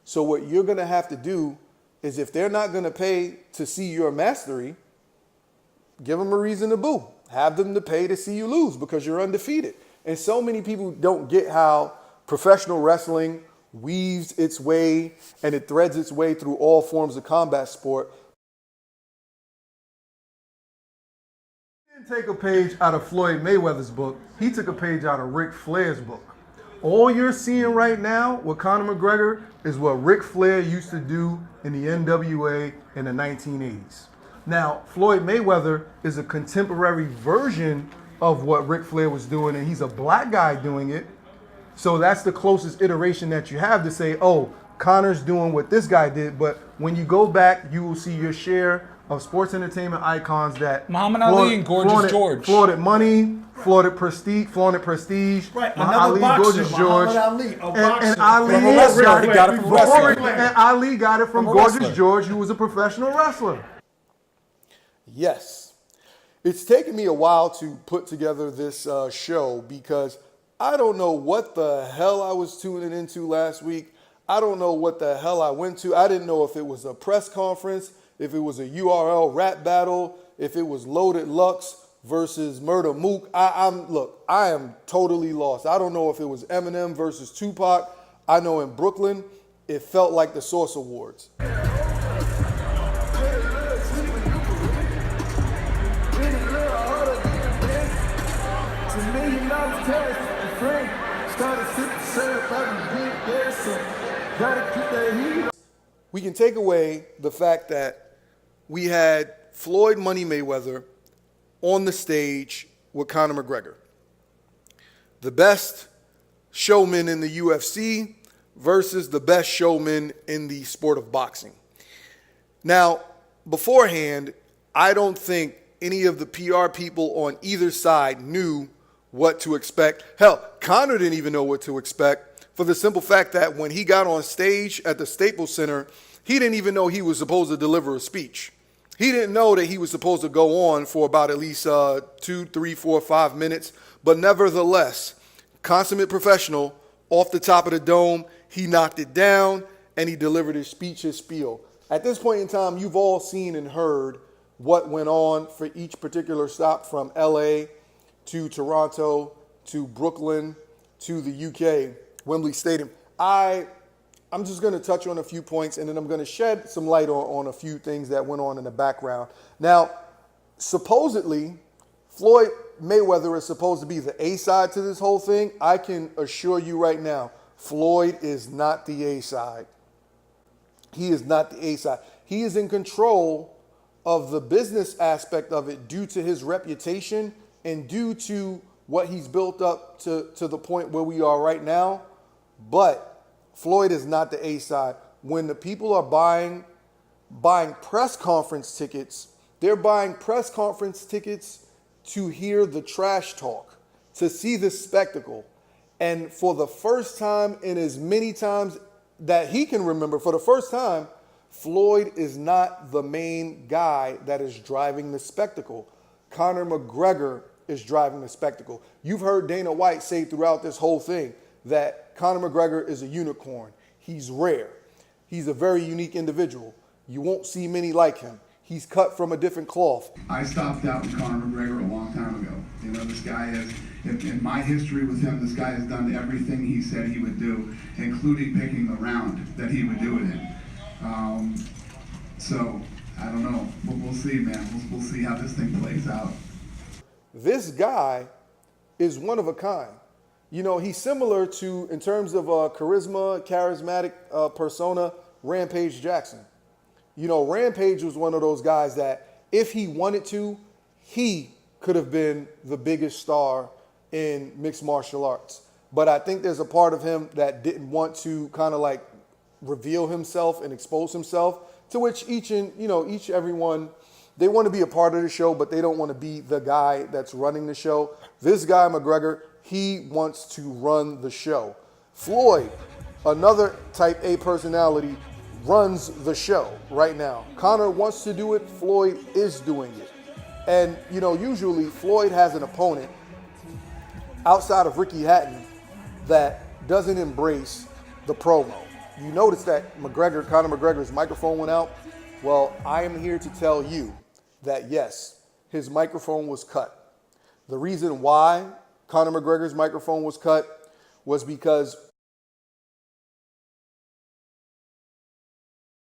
So what you're going to have to do is, if they're not going to pay to see your mastery, give them a reason to boo. Have them to pay to see you lose because you're undefeated. And so many people don't get how professional wrestling weaves its way and it threads its way through all forms of combat sport. He didn't take a page out of Floyd Mayweather's book. He took a page out of Ric Flair's book. All you're seeing right now with Conor McGregor is what Ric Flair used to do in the NWA in the 1980s. Now, Floyd Mayweather is a contemporary version of what Ric Flair was doing, and he's a black guy doing it. So that's the closest iteration that you have to say, oh, Conor's doing what this guy did. But when you go back, you will see your share of sports entertainment icons that Muhammad Ali and Gorgeous George. Flaunted money, flaunted prestige. Right, Ali, another boxer, Gorgeous George. Ali, a boxer. And Ali got it from wrestling. And Ali got it from Gorgeous George, who was a professional wrestler. Yes. It's taken me a while to put together this show because I don't know what the hell I was tuning into last week. I don't know what the hell I went to. I didn't know if it was a press conference, if it was a URL rap battle, if it was Loaded Lux versus Murder Mook. I am totally lost. I don't know if it was Eminem versus Tupac. I know in Brooklyn, it felt like the Source Awards. We can take away the fact that we had Floyd Money Mayweather on the stage with Conor McGregor, the best showman in the UFC versus the best showman in the sport of boxing. Now, beforehand, I don't think any of the PR people on either side knew what to expect. Hell, Conor didn't even know what to expect, for the simple fact that when he got on stage at the Staples Center, he didn't even know he was supposed to deliver a speech. He didn't know that he was supposed to go on for about at least 2, 3, 4, 5 minutes. But nevertheless, consummate professional, off the top of the dome, he knocked it down and he delivered his speech, his spiel. At this point in time, you've all seen and heard what went on for each particular stop, from LA to Toronto to Brooklyn to the UK, Wembley Stadium. I'm just going to touch on a few points, and then I'm going to shed some light on a few things that went on in the background. Now, supposedly, Floyd Mayweather is supposed to be the A-side to this whole thing. I can assure you right now, Floyd is not the A-side. He is not the A-side. He is in control of the business aspect of it due to his reputation and due to what he's built up to the point where we are right now. But Floyd is not the A-side. When the people are buying press conference tickets, they're buying press conference tickets to hear the trash talk, to see the spectacle. And for the first time in as many times that he can remember, for the first time, Floyd is not the main guy that is driving the spectacle. Conor McGregor is driving the spectacle. You've heard Dana White say throughout this whole thing that Conor McGregor is a unicorn. He's rare. He's a very unique individual. You won't see many like him. He's cut from a different cloth. I stopped out with Conor McGregor a long time ago. You know, this guy has, in my history with him, this guy has done everything he said he would do, including picking the round that he would do it in. So, I don't know. We'll see, man. We'll see how this thing plays out. This guy is one of a kind. You know, he's similar to, in terms of charisma, charismatic persona, Rampage Jackson. You know, Rampage was one of those guys that if he wanted to, he could have been the biggest star in mixed martial arts. But I think there's a part of him that didn't want to kind of like reveal himself and expose himself, to which everyone, they want to be a part of the show, but they don't want to be the guy that's running the show. This guy, McGregor, he wants to run the show. Floyd, another type A personality, runs the show right now. Conor wants to do it. Floyd is doing it. And, you know, usually Floyd has an opponent outside of Ricky Hatton that doesn't embrace the promo. you notice that Conor McGregor's microphone went out. Well, I am here to tell you that yes, his microphone was cut. The reason why Conor McGregor's microphone was cut was because